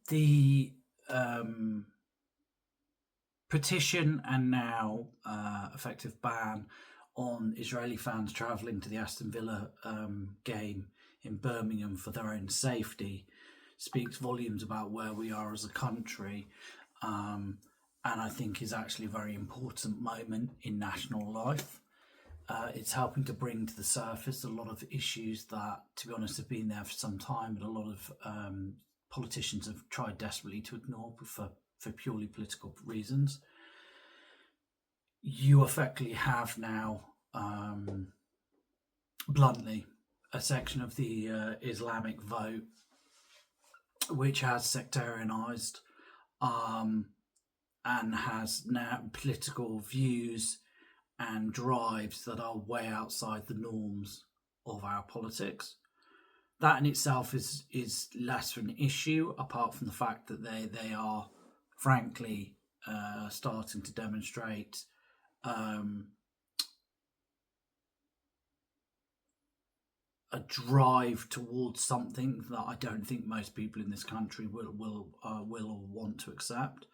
The petition and now effective ban on Israeli fans travelling to the Aston Villa game in Birmingham for their own safety speaks volumes about where we are as a country, and I think is actually a very important moment in national life. It's helping to bring to the surface a lot of issues that, to be honest, have been there for some time, but a lot of politicians have tried desperately to ignore for purely political reasons. You effectively have now, bluntly, a section of the Islamic vote which has sectarianised and has now political views and drives that are way outside the norms of our politics. That in itself is less of an issue, apart from the fact that they are, frankly, starting to demonstrate a drive towards something that I don't think most people in this country will or want to accept.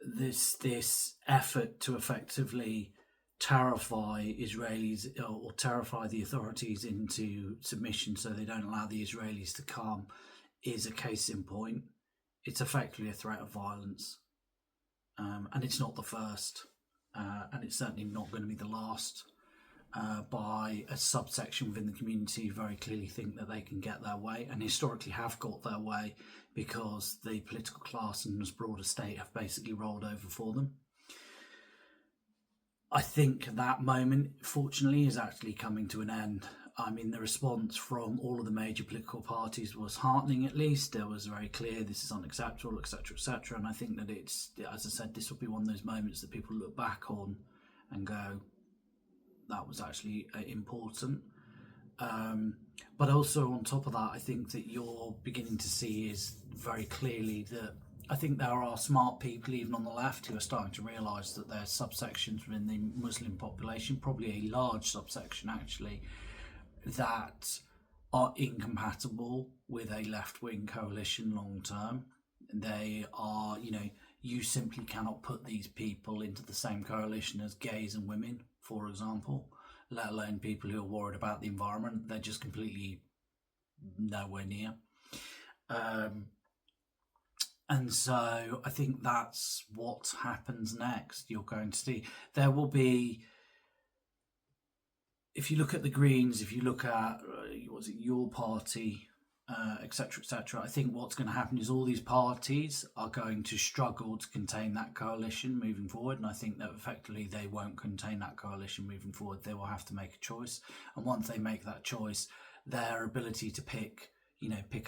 This effort to effectively terrify Israelis or terrify the authorities into submission so they don't allow the Israelis to come is a case in point. It's effectively a threat of violence, and it's not the first, and it's certainly not going to be the last. By a subsection within the community who very clearly think that they can get their way and historically have got their way because the political class and this broader state have basically rolled over for them. I think that moment, fortunately, is actually coming to an end. I mean, the response from all of the major political parties was heartening, at least. It was very clear this is unacceptable, etc., etc. And I think that it's, as I said, this will be one of those moments that people look back on and go, that was actually important. But also on top of that, I think that you're beginning to see is very clearly that I think there are smart people even on the left who are starting to realise that there's subsections within the Muslim population, probably a large subsection actually, that are incompatible with a left-wing coalition long term. They are, you simply cannot put these people into the same coalition as gays and women, for example, let alone people who are worried about the environment. They're just completely nowhere near. And so I think that's what happens next. You're going to see, there will be, if you look at the Greens, if you look at, your party, etc., etc., I think what's going to happen is all these parties are going to struggle to contain that coalition moving forward, and I think that effectively they won't contain that coalition moving forward. They will have to make a choice, and once they make that choice, their ability to pick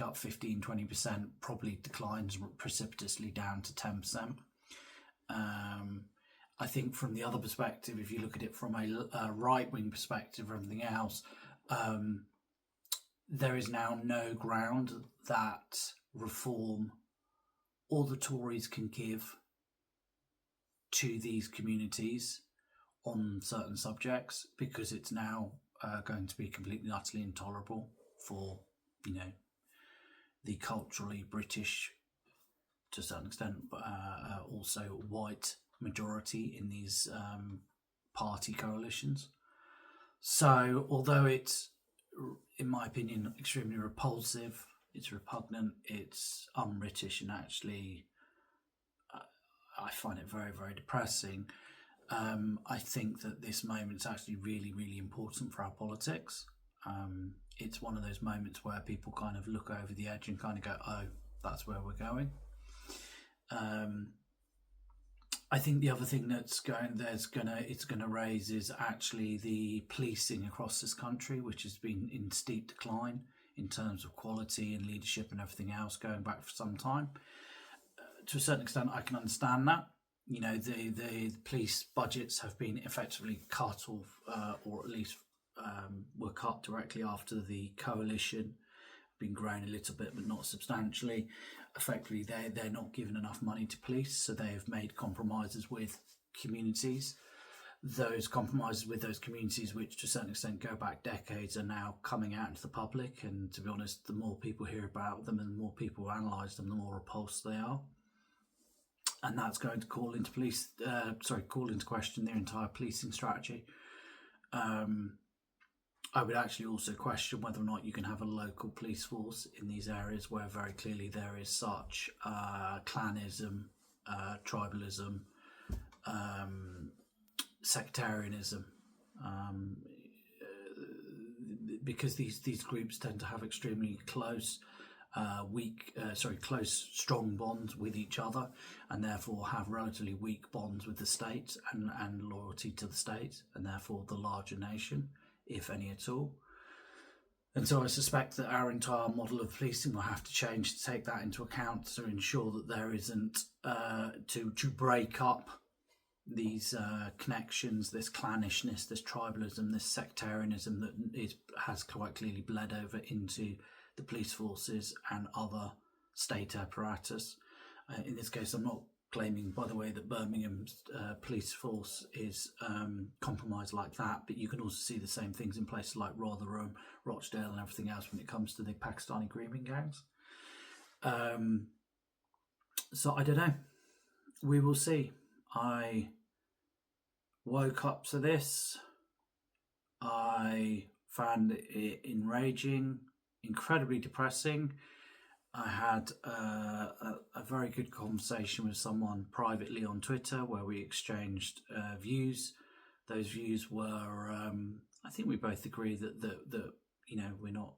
up 15-20% probably declines precipitously down to 10%. I think from the other perspective, if you look at it from a right-wing perspective or everything else, there is now no ground that reform or the Tories can give to these communities on certain subjects, because it's now going to be completely and utterly intolerable for, the culturally British, to a certain extent, but also white majority in these party coalitions. So although it's, in my opinion, extremely repulsive, it's repugnant, it's un-British, and actually I find it very, very depressing. I think that this moment's actually really, really important for our politics. It's one of those moments where people kind of look over the edge and kind of go, oh, that's where we're going. I think the other thing it's going to raise is actually the policing across this country, which has been in steep decline in terms of quality and leadership and everything else going back for some time. To a certain extent, I can understand that. The police budgets have been effectively cut off, or at least were cut directly after the coalition been growing a little bit, but not substantially. Effectively, they're not given enough money to police, so they have made compromises with communities. those compromises with those communities, which to a certain extent go back decades, are now coming out into the public. And to be honest, the more people hear about them and the more people analyse them, the more repulsed they are. And that's going to call into question their entire policing strategy. I would actually also question whether or not you can have a local police force in these areas where very clearly there is such clanism, tribalism, sectarianism, because these groups tend to have extremely close, strong bonds with each other, and therefore have relatively weak bonds with the state and loyalty to the state, and therefore the larger nation, if any at all. And so I suspect that our entire model of policing will have to change to take that into account, to ensure that there isn't to break up these connections, this clannishness, this tribalism, this sectarianism that has quite clearly bled over into the police forces and other state apparatus. In this case, I'm not claiming, by the way, that Birmingham's police force is compromised like that, but you can also see the same things in places like Rotherham, Rochdale and everything else when it comes to the Pakistani grooming gangs. So I don't know. We will see. I woke up to this. I found it enraging, incredibly depressing. I had a very good conversation with someone privately on Twitter where we exchanged views. Those views were, I think we both agree that we're not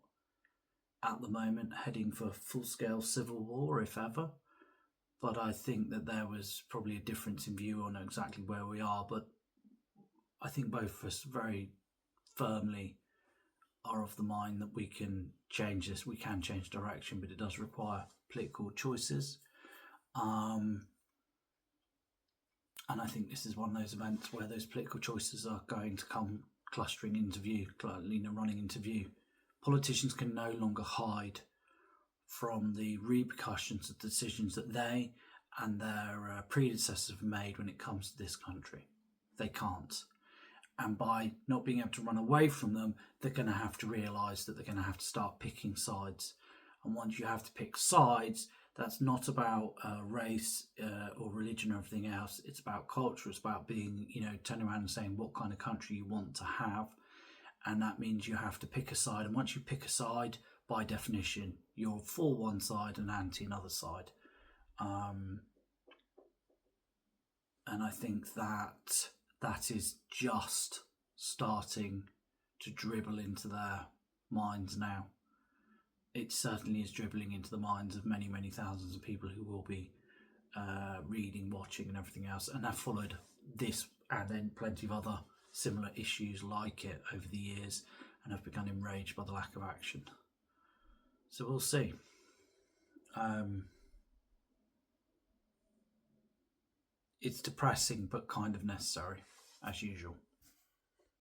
at the moment heading for full-scale civil war, if ever. But I think that there was probably a difference in view on exactly where we are. But I think both of us very firmly are of the mind that we can change this. We can change direction, but it does require political choices. And I think this is one of those events where those political choices are going to come clustering into view, running into view. Politicians can no longer hide from the repercussions of decisions that they and their predecessors have made when it comes to this country. They can't. And by not being able to run away from them, they're going to have to realise that they're going to have to start picking sides. And once you have to pick sides, that's not about race or religion or everything else. It's about culture. It's about being, turning around and saying what kind of country you want to have. And that means you have to pick a side. And once you pick a side, by definition, you're for one side and anti another side. And I think that is just starting to dribble into their minds now. It certainly is dribbling into the minds of many, many thousands of people who will be reading, watching and everything else, and have followed this and then plenty of other similar issues like it over the years and have become enraged by the lack of action. So we'll see. It's depressing but kind of necessary, as usual.